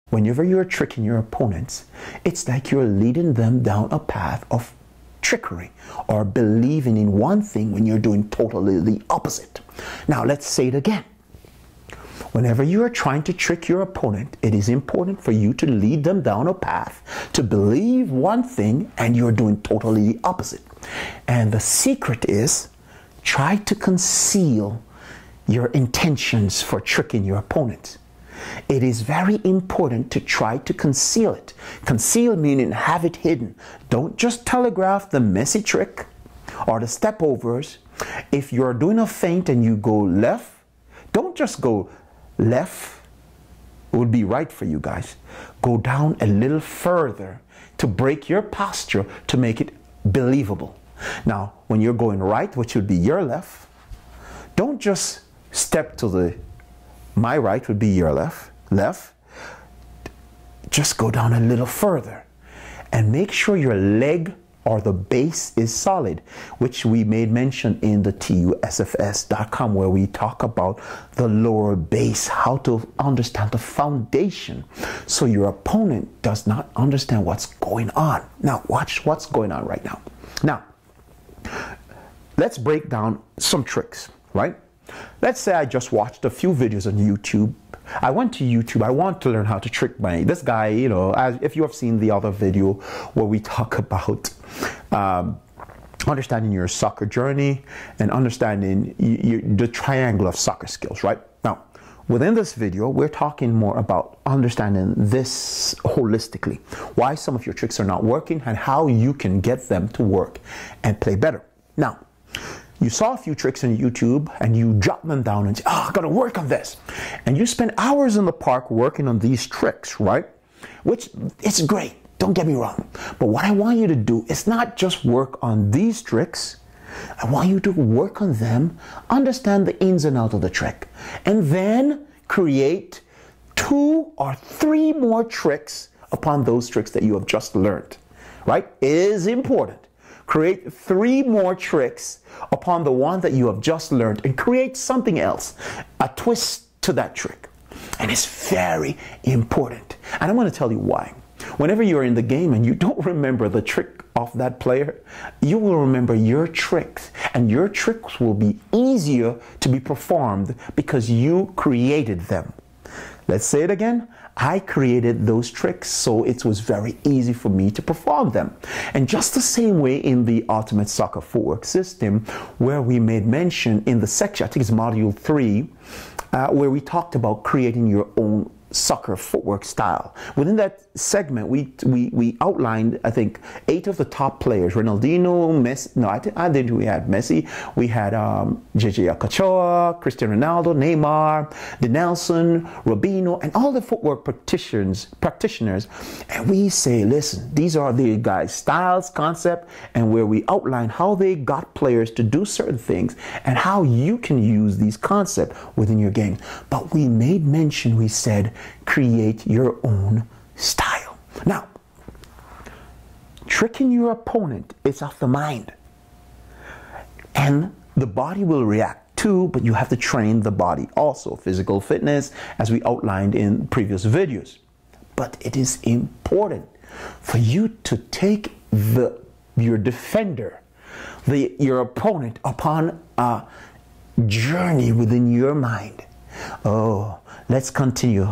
Whenever you're tricking your opponents, it's like you're leading them down a path of trickery or believing in one thing when you're doing totally the opposite. Now, let's say it again. Whenever you are trying to trick your opponent, it is important for you to lead them down a path to believe one thing and you're doing totally the opposite. And the secret is try to conceal your intentions for tricking your opponent. It is very important to try to conceal it. Conceal meaning have it hidden. Don't just telegraph the messy trick or the step overs. If you're doing a feint and you go left, don't just go left. It would be right for you guys. Go down a little further to break your posture to make it believable. Now, when you're going right, which would be your left, don't just step to the my right would be your left. Just go down a little further and make sure your leg or the base is solid, which we made mention in the TUSFS.com, where we talk about the lower base, how to understand the foundation so your opponent does not understand what's going on. Now, watch what's going on right now. Now, let's break down some tricks, right? Let's say I just watched a few videos on YouTube. I went to YouTube. I want to learn how to trick this guy, you know, if you have seen the other video where we talk about understanding your soccer journey and understanding the triangle of soccer skills, right? Now, within this video, we're talking more about understanding this holistically, why some of your tricks are not working and how you can get them to work and play better. Now, you saw a few tricks on YouTube and you jot them down and say, oh, I gotta work on this. And you spend hours in the park working on these tricks, right? Which, it's great, don't get me wrong. But what I want you to do is not just work on these tricks. I want you to work on them, understand the ins and outs of the trick, and then create 2 or 3 more tricks upon those tricks that you have just learned, right? It is important. Create 3 more tricks upon the one that you have just learned and create something else, a twist to that trick. And it's very important. And I'm going to tell you why. Whenever you're in the game and you don't remember the trick of that player, you will remember your tricks, and your tricks will be easier to be performed because you created them. Let's say it again. I created those tricks, so it was very easy for me to perform them. And just the same way in the Ultimate Soccer Footwork System, where we made mention in the section, I think it's module 3, where we talked about creating your own soccer footwork style. Within that segment, we outlined, I think, 8 of the top players: Ronaldinho, Messi. No, I didn't. We had Messi. We had JJ Okocha, Cristiano Ronaldo, Neymar, Denelson, Robinho, and all the footwork practitioners. And we say, listen, these are the guys' styles, concept, and where we outline how they got players to do certain things and how you can use these concepts within your game. But we made mention, we said, create your own style. Now, tricking your opponent is of the mind, and the body will react too, but you have to train the body also. Physical fitness, as we outlined in previous videos. But it is important for you to take your defender, your opponent, upon a journey within your mind. Oh, let's continue.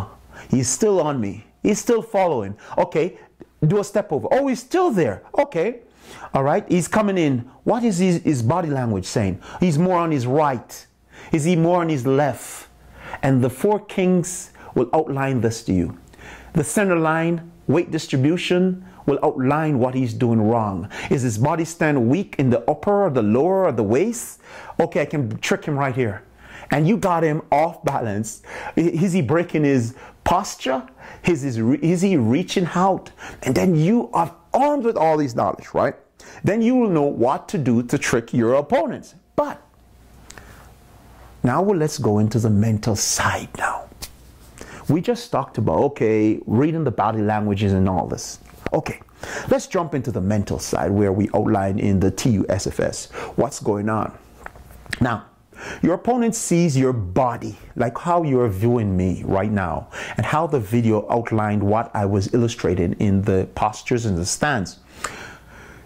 He's still on me. He's still following. Okay, do a step over. Oh, he's still there. Okay. All right, he's coming in. What is his body language saying? He's more on his right. Is he more on his left? And the 4 kings will outline this to you. The center line, weight distribution, will outline what he's doing wrong. Is his body stand weak in the upper or the lower or the waist? Okay, I can trick him right here. And you got him off balance. Is he breaking his posture? Is he reaching out? And then you are armed with all these knowledge, right? Then you will know what to do to trick your opponents. But now let's go into the mental side now. We just talked about, okay, reading the body languages and all this. Okay, let's jump into the mental side where we outline in the TUSFS what's going on. Now, Your opponent sees your body, like how you're viewing me right now, and how the video outlined what I was illustrating in the postures and the stance.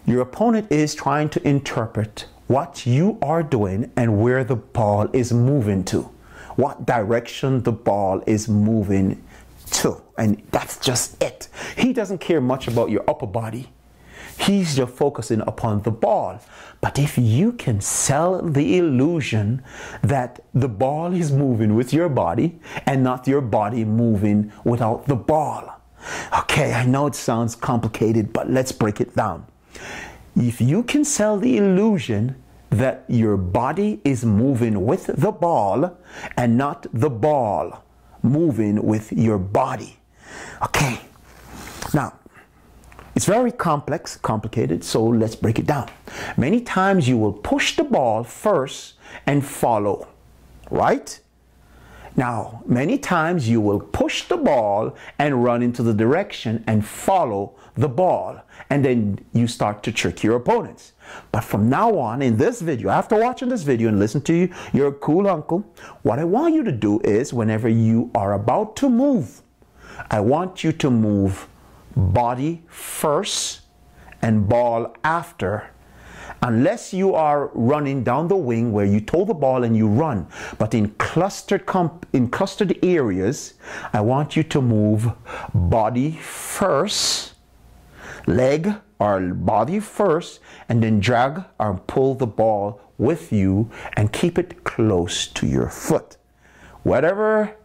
Your opponent is trying to interpret what you are doing and where the ball is moving to, what direction the ball is moving to, and that's just it. He doesn't care much about your upper body. He's just focusing upon the ball. But if you can sell the illusion that the ball is moving with your body and not your body moving without the ball. Okay, I know it sounds complicated, but let's break it down. If you can sell the illusion that your body is moving with the ball and not the ball moving with your body. Okay, now, it's very complicated, so let's break it down. Many times you will push the ball first and follow, right? Now, many times you will push the ball and run into the direction and follow the ball, and then you start to trick your opponents. But from now on, in this video, after watching this video and listen to you, you're a cool uncle, what I want you to do is whenever you are about to move, I want you to move body first and ball after, unless you are running down the wing where you throw the ball and you run. But in clustered areas, I want you to move body first, leg or body first, and then drag or pull the ball with you and keep it close to your foot. Whatever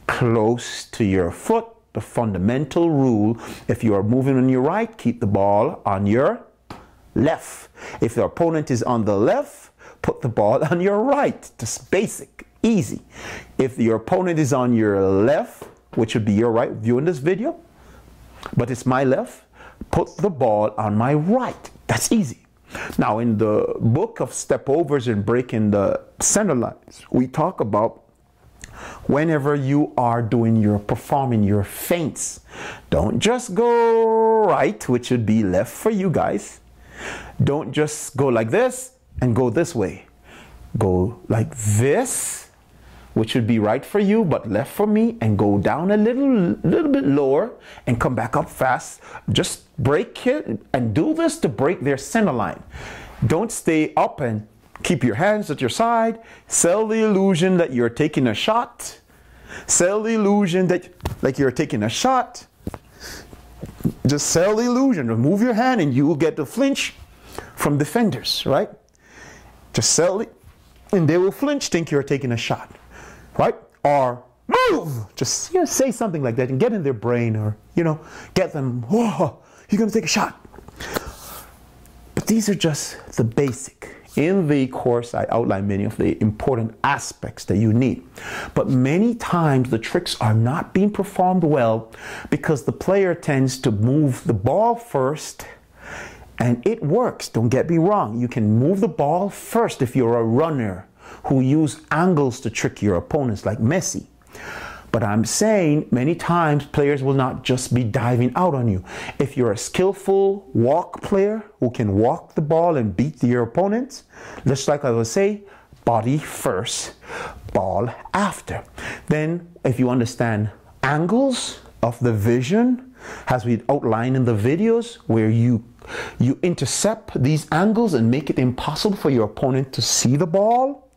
close to your foot. The fundamental rule, if you are moving on your right, keep the ball on your left. If the opponent is on the left, put the ball on your right. Just basic, easy. If your opponent is on your left, which would be your right, viewing this video, but it's my left, put the ball on my right. That's easy. Now, in the book of step overs and breaking the center lines, we talk about whenever you are performing your feints, don't just go right, which would be left for you guys. Don't just go like this and go this way. Go like this, which would be right for you, but left for me, and go down a little bit lower and come back up fast. Just break it and do this to break their center line. Don't stay up and keep your hands at your side. Sell the illusion that you're taking a shot. Sell the illusion that like you're taking a shot. Just sell the illusion. Move your hand and you will get the flinch from defenders, right? Just sell it and they will flinch, think you're taking a shot, right? Or move. Just say something like that and get in their brain, or get them, oh, you're going to take a shot. But these are just the basic. In the course, I outline many of the important aspects that you need. But many times the tricks are not being performed well because the player tends to move the ball first, and it works. Don't get me wrong. You can move the ball first if you're a runner who use angles to trick your opponents like Messi. But I'm saying many times players will not just be diving out on you. If you're a skillful walk player who can walk the ball and beat your opponents, just like I would say, body first, ball after. Then if you understand angles of the vision, as we outlined in the videos, where you intercept these angles and make it impossible for your opponent to see the ball,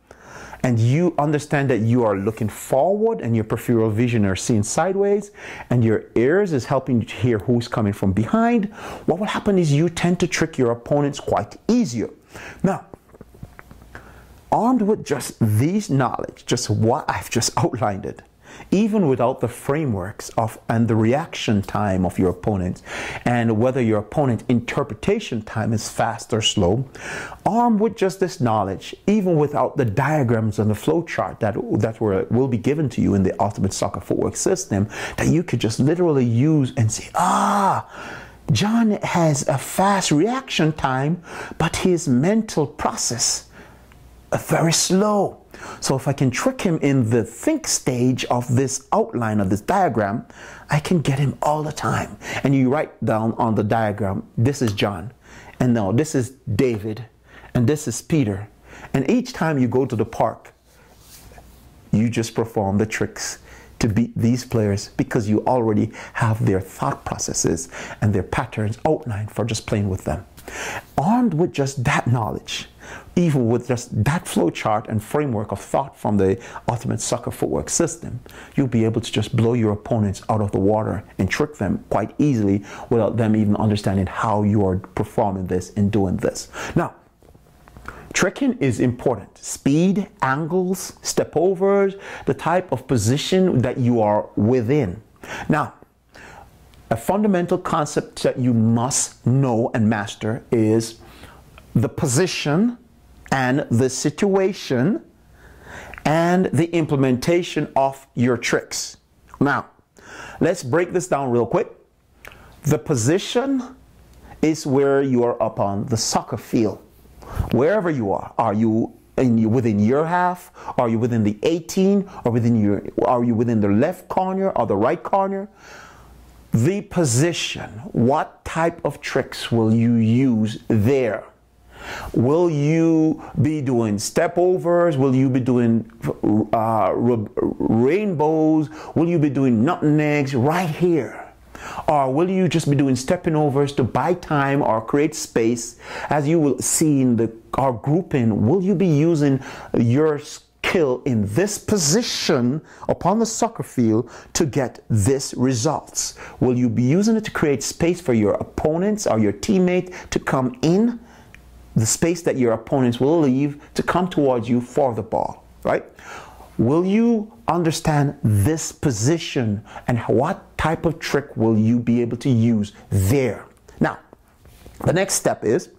and you understand that you are looking forward and your peripheral vision are seeing sideways, and your ears is helping you to hear who's coming from behind, what will happen is you tend to trick your opponents quite easier. Now, armed with just these knowledge, just what I've just outlined it, even without the frameworks and the reaction time of your opponent, and whether your opponent's interpretation time is fast or slow, armed with just this knowledge, even without the diagrams and the flow chart that will be given to you in the Ultimate Soccer Footwork system, that you could just literally use and say, John has a fast reaction time, but his mental process is very slow. So if I can trick him in the think stage of this outline of this diagram, I can get him all the time. And you write down on the diagram, this is John, and now this is David, and this is Peter. And each time you go to the park, You just perform the tricks to beat these players because you already have their thought processes and their patterns outlined for just playing with them. Armed with just that knowledge, even with just that flow chart and framework of thought from the Ultimate Soccer Footwork system, you'll be able to just blow your opponents out of the water and trick them quite easily without them even understanding how you are performing this and doing this. Now, tricking is important. Speed, angles, step overs, the type of position that you are within. Now, a fundamental concept that you must know and master is the position and the situation and the implementation of your tricks. Now, let's break this down real quick. The position is where you are up on the soccer field. Wherever you are you within your half? Are you within the 18? Or are you within the left corner or the right corner? The position, what type of tricks will you use there? Will you be doing step overs? Will you be doing rainbows? Will you be doing nothing eggs right here? Or will you just be doing stepping overs to buy time or create space? As you will see in our grouping, will you be using your skill in this position upon the soccer field to get this results? Will you be using it to create space for your opponents or your teammate to come in? The space that your opponents will leave to come towards you for the ball, right? Will you understand this position and what type of trick will you be able to use there? Now, the next step is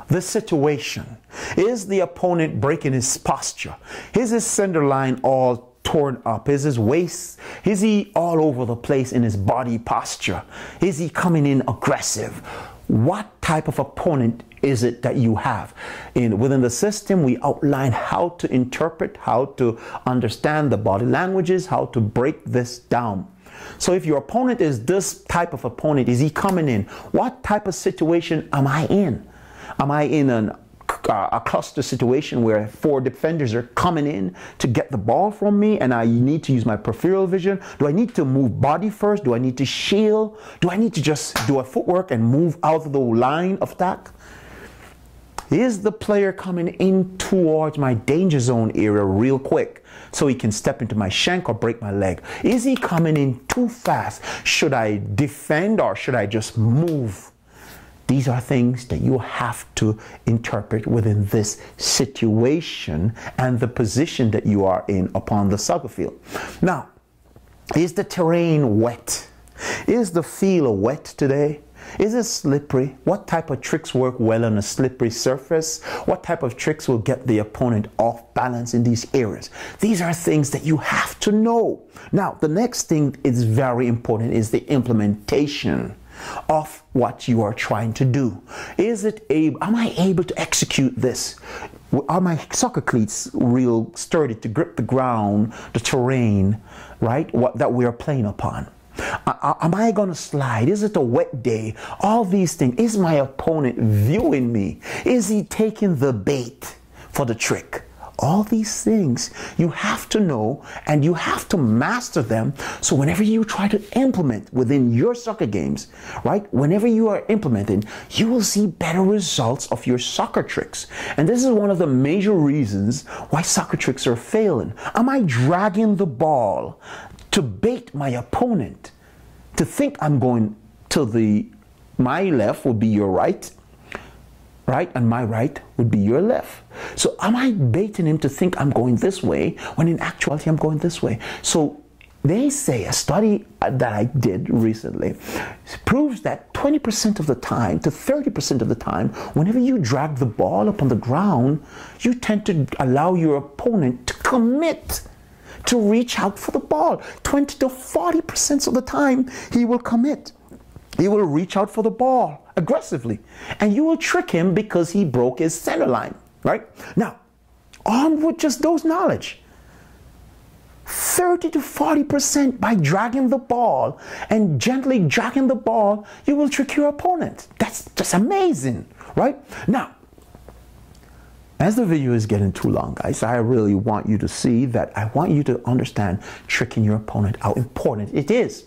the situation. Is the opponent breaking his posture? Is his center line all torn up? Is his waist, is he all over the place in his body posture? Is he coming in aggressive? What type of opponent is it that you have? Within the system, we outline how to interpret, how to understand the body languages, how to break this down. So if your opponent is this type of opponent, is he coming in? What type of situation am I in? Am I in a cluster situation where 4 defenders are coming in to get the ball from me and I need to use my peripheral vision? Do I need to move body first? Do I need to shield? Do I need to just do a footwork and move out of the line of attack? Is the player coming in towards my danger zone area real quick so he can step into my shank or break my leg? Is he coming in too fast? Should I defend or should I just move? These are things that you have to interpret within this situation and the position that you are in upon the soccer field. Now, is the terrain wet? Is the field wet today? Is it slippery? What type of tricks work well on a slippery surface? What type of tricks will get the opponent off balance in these areas? These are things that you have to know. Now, the next thing is very important is the implementation of what you are trying to do. Am I able to execute this? Are my soccer cleats real sturdy to grip the ground, the terrain, right? That we are playing upon? Am I going to slide? Is it a wet day? All these things. Is my opponent viewing me? Is he taking the bait for the trick? All these things you have to know and you have to master them. So whenever you try to implement within your soccer games, right? Whenever you are implementing, you will see better results of your soccer tricks. And this is one of the major reasons why soccer tricks are failing. Am I dragging the ball to bait my opponent to think I'm going to my left would be your right, and my right would be your left. So am I baiting him to think I'm going this way when in actuality I'm going this way? So they say, a study that I did recently proves that 20% of the time to 30% of the time, whenever you drag the ball up on the ground, you tend to allow your opponent to commit to reach out for the ball. 20 to 40% of the time, he will commit. He will reach out for the ball aggressively. And you will trick him because he broke his center line, right? Now, armed with just those knowledge, 30 to 40% by dragging the ball and gently dragging the ball, you will trick your opponent. That's just amazing, right? Now, As the video is getting too long, guys, I really want you to see that I want you to understand tricking your opponent, how important it is,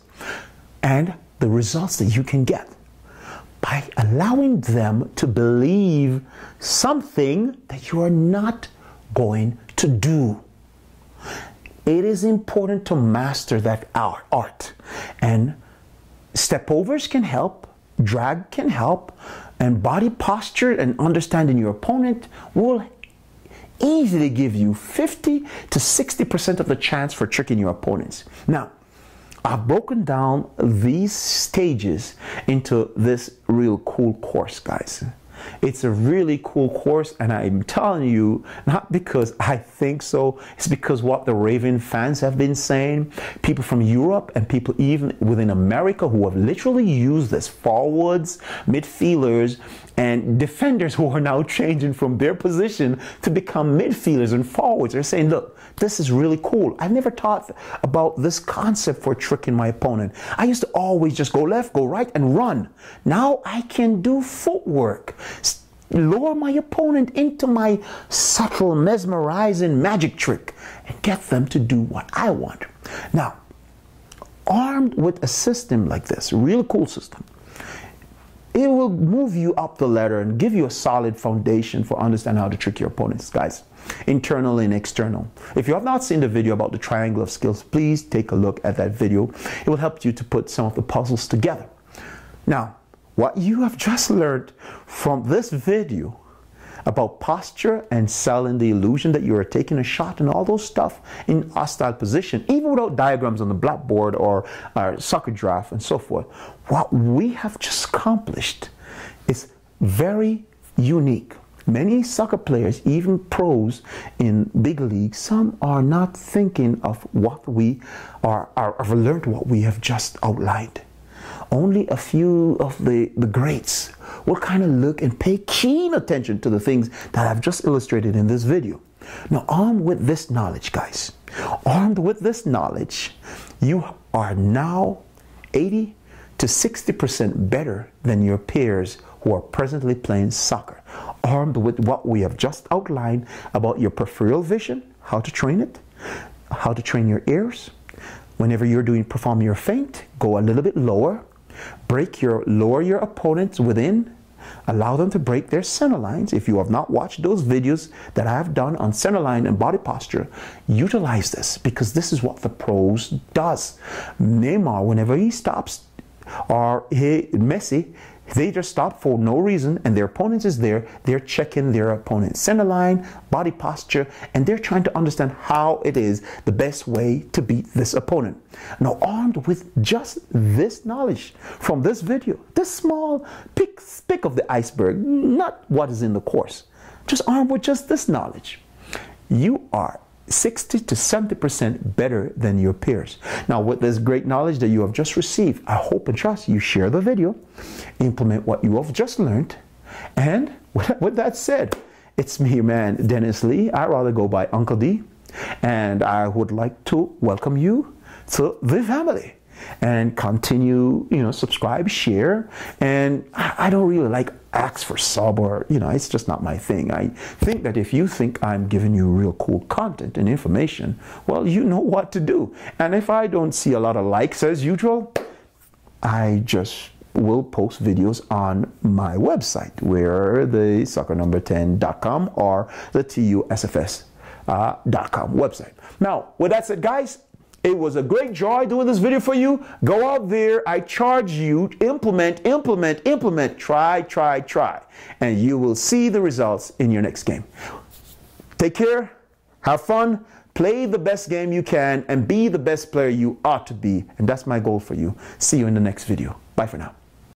and the results that you can get by allowing them to believe something that you are not going to do. It is important to master that art, and step overs can help, drag can help, and body posture and understanding your opponent will easily give you 50 to 60% of the chance for tricking your opponents. Now, I've broken down these stages into this real cool course, guys. It's a really cool course, and I'm telling you, not because I think so, it's because what the Raven fans have been saying, people from Europe and people even within America who have literally used this, forwards, midfielders, and defenders who are now changing from their position to become midfielders and forwards. They're saying, look, this is really cool. I never thought about this concept for tricking my opponent. I used to always just go left, go right, and run. Now I can do footwork, lower my opponent into my subtle, mesmerizing magic trick, and get them to do what I want. Now, armed with a system like this, a real cool system, it will move you up the ladder and give you a solid foundation for understanding how to trick your opponents, guys, internal and external. If you have not seen the video about the triangle of skills, please take a look at that video. It will help you to put some of the puzzles together. Now, what you have just learned from this video about posture and selling the illusion that you are taking a shot and all those stuff in hostile position, even without diagrams on the blackboard or soccer draft and so forth, what we have just accomplished is very unique. Many soccer players, even pros in big leagues, some are not thinking of what we have learned, what we have just outlined. Only a few of the greats will kind of look and pay keen attention to the things that I've just illustrated in this video. Now, armed with this knowledge, guys, armed with this knowledge, you are now 80 to 60% better than your peers who are presently playing soccer. Armed with what we have just outlined about your peripheral vision, how to train it, how to train your ears. Whenever you're perform your feint, go a little bit lower. Lower your opponents within. Allow them to break their center lines. If you have not watched those videos that I have done on center line and body posture, utilize this, because this is what the pros does. Neymar, whenever he stops, or Messi, they just stop for no reason, and their opponent is there. They're checking their opponent's center line, body posture, and they're trying to understand how it is the best way to beat this opponent. Now, armed with just this knowledge from this video, this small speck of the iceberg, not what is in the course, just armed with just this knowledge, you are 60 to 70% better than your peers. Now, with this great knowledge that you have just received, I hope and trust you share the video, implement what you have just learned, and with that said, it's me, man, Dennis Lee. I rather go by Uncle D, and I would like to welcome you to the family. And continue, subscribe, share. And I don't really like ask for sub, or, it's just not my thing. I think that if you think I'm giving you real cool content and information, well, you know what to do. And if I don't see a lot of likes as usual, I just will post videos on my website, where the soccernumber10.com or the TUSFS.com website. Now, with that said, guys, it was a great joy doing this video for you. Go out there. I charge you. Implement. Try. And you will see the results in your next game. Take care. Have fun. Play the best game you can and be the best player you ought to be. And that's my goal for you. See you in the next video. Bye for now.